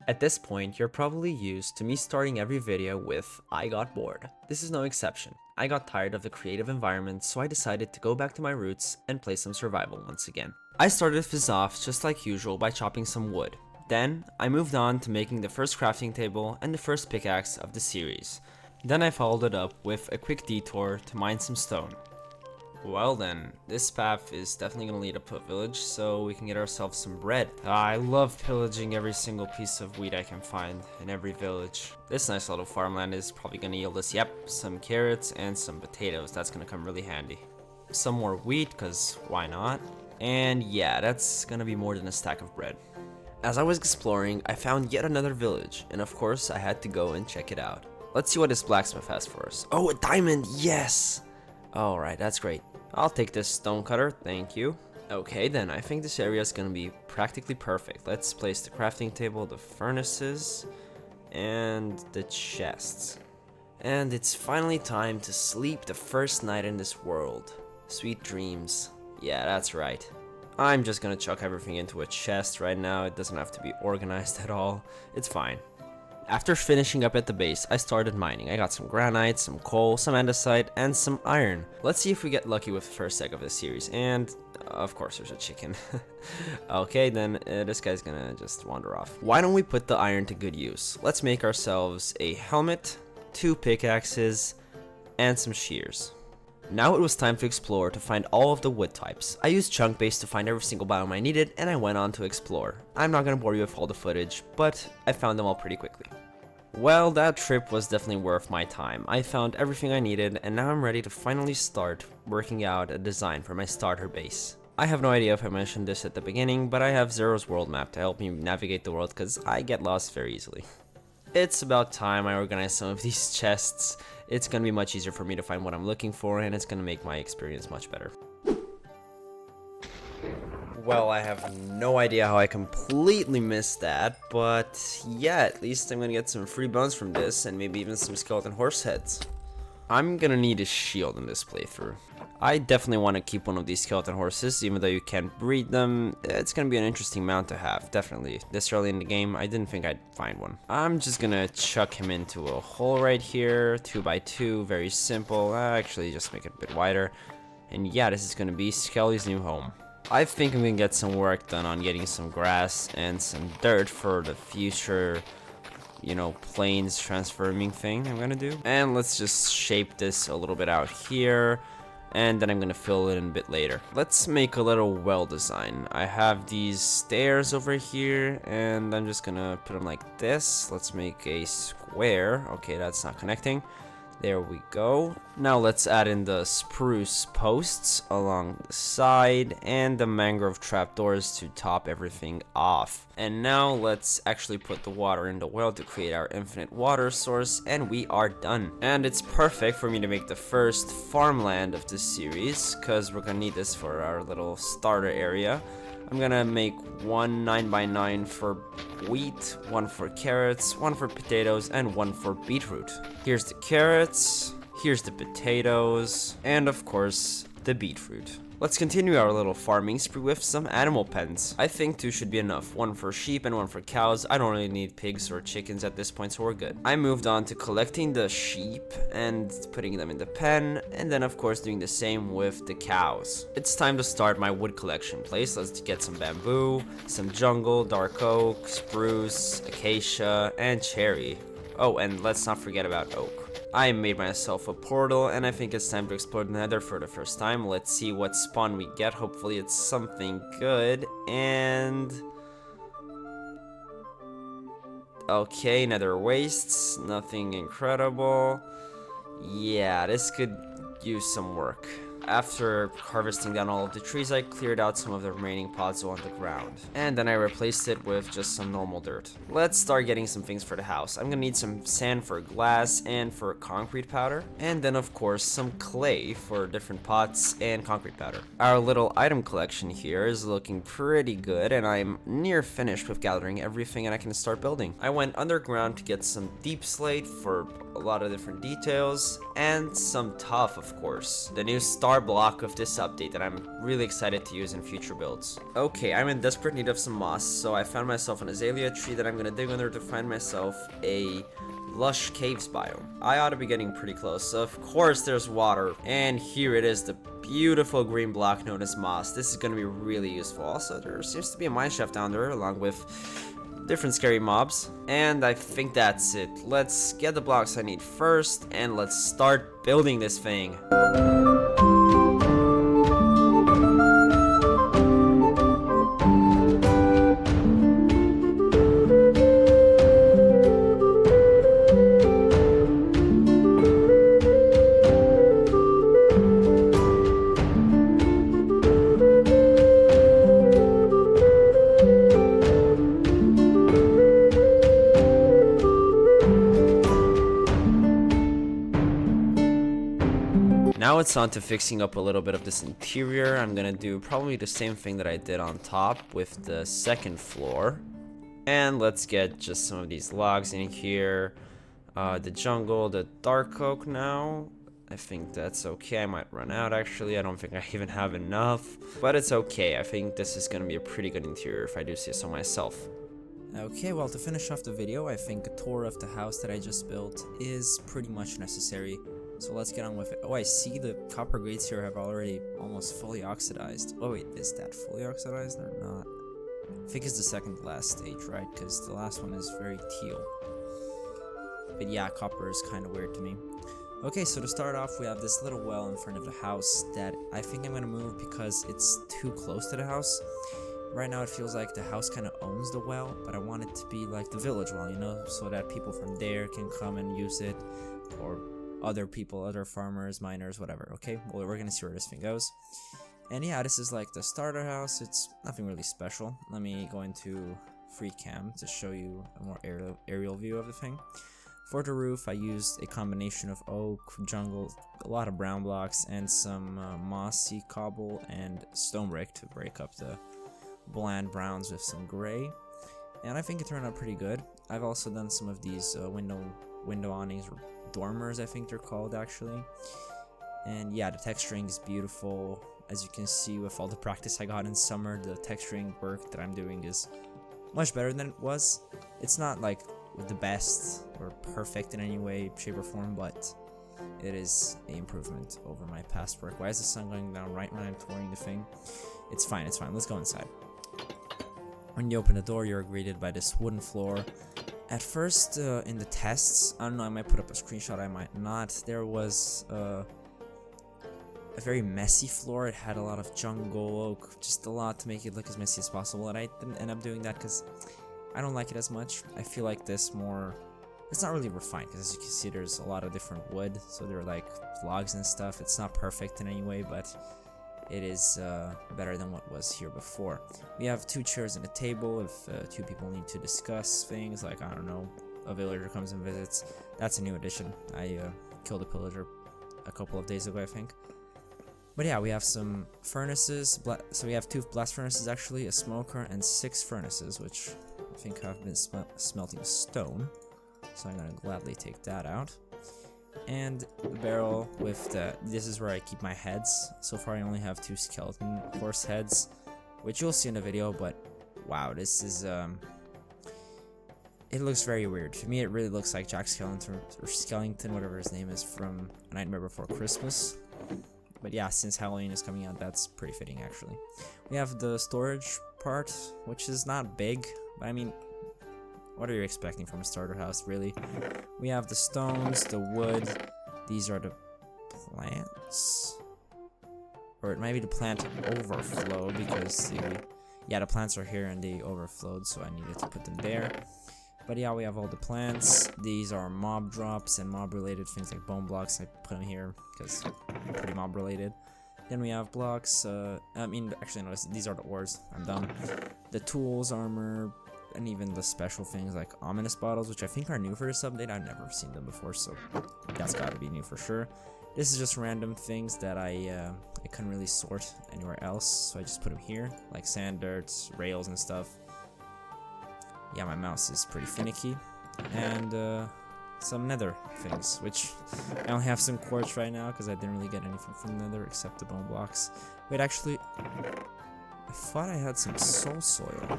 At this point, you're probably used to me starting every video with "I got bored." This is no exception. I got tired of the creative environment, so I decided to go back to my roots and play some survival once again. I started this off just like usual by chopping some wood. Then, I moved on to making the first crafting table and the first pickaxe of the series. Then I followed it up with a quick detour to mine some stone. Well then, this path is definitely gonna lead up to a village, so we can get ourselves some bread. I love pillaging every single piece of wheat I can find in every village. This nice little farmland is probably gonna yield us, yep, some carrots and some potatoes. That's gonna come really handy. Some more wheat, cause why not? And yeah, that's gonna be more than a stack of bread. As I was exploring, I found yet another village, and of course I had to go and check it out. Let's see what this blacksmith has for us. Oh, a diamond, yes! Alright, that's great. I'll take this stone cutter, thank you. Okay then, I think this area is gonna be practically perfect. Let's place the crafting table, the furnaces, and the chests. And it's finally time to sleep the first night in this world. Sweet dreams. Yeah, that's right. I'm just gonna chuck everything into a chest right now. It doesn't have to be organized at all. It's fine. After finishing up at the base, I started mining. I got some granite, some coal, some andesite, and some iron. Let's see if we get lucky with the first egg of this series. And, of course, there's a chicken. Okay, then this guy's gonna just wander off. Why don't we put the iron to good use? Let's make ourselves a helmet, 2 pickaxes, and some shears. Now it was time to explore to find all of the wood types. I used chunk base to find every single biome I needed, and I went on to explore. I'm not gonna bore you with all the footage, but I found them all pretty quickly. Well, that trip was definitely worth my time. I found everything I needed, and now I'm ready to finally start working out a design for my starter base. I have no idea if I mentioned this at the beginning, but I have Zero's world map to help me navigate the world because I get lost very easily. It's about time I organize some of these chests. It's gonna be much easier for me to find what I'm looking for, and it's gonna make my experience much better. Well, I have no idea how I completely missed that, but yeah, at least I'm gonna get some free bones from this, and maybe even some skeleton horse heads. I'm gonna need a shield in this playthrough. I definitely want to keep one of these skeleton horses, even though you can't breed them. It's gonna be an interesting mount to have, definitely. This early in the game, I didn't think I'd find one. I'm just gonna chuck him into a hole right here, 2x2, very simple. Actually, just make it a bit wider. And yeah, this is gonna be Skelly's new home. I think I'm gonna get some work done on getting some grass and some dirt for the future, you know, plains transforming thing I'm gonna do. And let's just shape this a little bit out here, and then I'm gonna fill it in a bit later. Let's make a little well design. I have these stairs over here, and I'm just gonna put them like this. Let's make a square. Okay, that's not connecting. There we go. Now let's add in the spruce posts along the side and the mangrove trapdoors to top everything off. And now let's actually put the water in the well to create our infinite water source, and we are done. And it's perfect for me to make the first farmland of this series, because we're gonna need this for our little starter area. I'm gonna make one 9x9 for wheat, one for carrots, one for potatoes, and one for beetroot. Here's the carrots, here's the potatoes, and of course, the beetroot. Let's continue our little farming spree with some animal pens. I think 2 should be enough, one for sheep and one for cows. I don't really need pigs or chickens at this point, so we're good. I moved on to collecting the sheep and putting them in the pen, and then of course doing the same with the cows. It's time to start my wood collection place. Let's get some bamboo, some jungle, dark oak, spruce, acacia, and cherry. Oh, and let's not forget about oak. I made myself a portal, and I think it's time to explore the nether for the first time. Let's see what spawn we get. Hopefully it's something good. And okay, nether wastes, nothing incredible. Yeah, this could use some work. After harvesting down all of the trees, I cleared out some of the remaining pods on the ground. And then I replaced it with just some normal dirt. Let's start getting some things for the house. I'm gonna need some sand for glass and for concrete powder. And then of course some clay for different pots and concrete powder. Our little item collection here is looking pretty good, and I'm near finished with gathering everything, and I can start building. I went underground to get some deep slate for a lot of different details, and some tuff, of course. The new star star block of this update that I'm really excited to use in future builds. Okay, I'm in desperate need of some moss, so I found myself an azalea tree that I'm gonna dig under to find myself a lush caves biome. I ought to be getting pretty close, so of course there's water, and here it is, the beautiful green block known as moss. This is gonna be really useful. Also, there seems to be a mine shaft down there along with different scary mobs, and I think that's it. Let's get the blocks I need first, and let's start building this thing. Now it's on to fixing up a little bit of this interior. I'm gonna do probably the same thing that I did on top with the second floor. And let's get just some of these logs in here. The jungle, the dark oak now. I think that's okay. I might run out actually. I don't think I even have enough. But it's okay. I think this is gonna be a pretty good interior if I do say so myself. Okay, well, to finish off the video, I think a tour of the house that I just built is pretty much necessary. So let's get on with it. Oh, I see the copper grates here have already almost fully oxidized. Oh wait, is that fully oxidized or not? I think it's the second to last stage, right? Because the last one is very teal. But yeah, copper is kind of weird to me. Okay, so to start off, we have this little well in front of the house that I think I'm going to move because it's too close to the house. Right now it feels like the house kind of owns the well, but I want it to be like the village well, you know, so that people from there can come and use it, or other people, other farmers, miners, whatever. Okay, well, we're gonna see where this thing goes. And yeah, this is like the starter house. It's nothing really special. Let me go into free cam to show you a more aerial view of the thing. For the roof, I used a combination of oak, jungle, a lot of brown blocks, and some mossy cobble and stone brick to break up the bland browns with some gray. And I think it turned out pretty good. I've also done some of these window awnings, or dormers I think they're called actually. And yeah, the texturing is beautiful. As you can see, with all the practice I got in summer, the texturing work that I'm doing is much better than it was. It's not like the best or perfect in any way, shape, or form, but it is an improvement over my past work. Why is the sun going down right when I'm touring the thing? It's fine, it's fine. Let's go inside. When you open the door, you're greeted by this wooden floor. At first, in the tests, I don't know, I might put up a screenshot, I might not, there was a very messy floor. It had a lot of jungle oak, just a lot to make it look as messy as possible, and I didn't end up doing that because I don't like it as much. I feel like this more, it's not really refined, because as you can see, there's a lot of different wood, so they're like logs and stuff. It's not perfect in any way, but it is better than what was here before. We have 2 chairs and a table if 2 people need to discuss things, like, I don't know, a villager comes and visits. That's a new addition. I killed a pillager a couple of days ago, I think. But yeah, we have some furnaces. So we have 2 blast furnaces actually, a smoker, and 6 furnaces, which I think have been smelting stone. So I'm gonna gladly take that out. And the barrel with this is where I keep my heads. So far I only have 2 skeleton horse heads, which you'll see in the video, but wow, this is it looks very weird. To me it really looks like Jack Skellington, or Skellington, whatever his name is, from A Nightmare Before Christmas. But yeah, since Halloween is coming out, that's pretty fitting actually. We have the storage part, which is not big, but I mean, what are you expecting from a starter house, really? We have the stones, the wood. These are the plants. Or it might be the plant overflow, because the plants are here and they overflowed, so I needed to put them there. But yeah, we have all the plants. These are mob drops and mob related things like bone blocks. I put them here because they're pretty mob related. Then we have blocks. Actually no, these are the ores. I'm done. The tools, armor, and even the special things like ominous bottles, which I think are new for this update. I've never seen them before, so that's gotta be new for sure. This is just random things that I couldn't really sort anywhere else, so I just put them here, like sand, dirt, rails, and stuff. Yeah, my mouse is pretty finicky. And some nether things, which I only have some quartz right now because I didn't really get anything from nether except the bone blocks. Wait, actually, I thought I had some soul soil.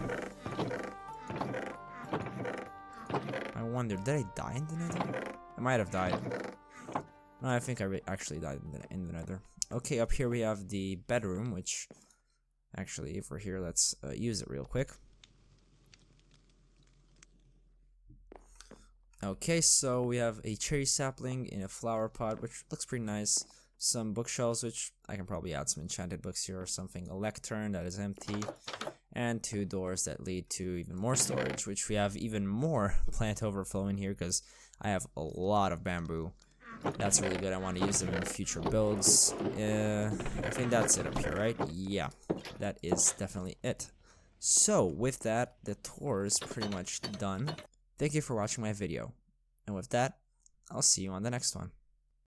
I wonder, did I die in the nether? I might have died. No, I think I actually died in the nether. Okay, up here we have the bedroom, which actually, if we're here, let's use it real quick. Okay, so we have a cherry sapling in a flower pot, which looks pretty nice. Some bookshelves, which I can probably add some enchanted books here or something. A lectern that is empty. And 2 doors that lead to even more storage, which we have even more plant overflow in here because I have a lot of bamboo. That's really good. I want to use them in future builds. I think that's it up here, right? Yeah, that is definitely it. So with that, the tour is pretty much done. Thank you for watching my video. And with that, I'll see you on the next one.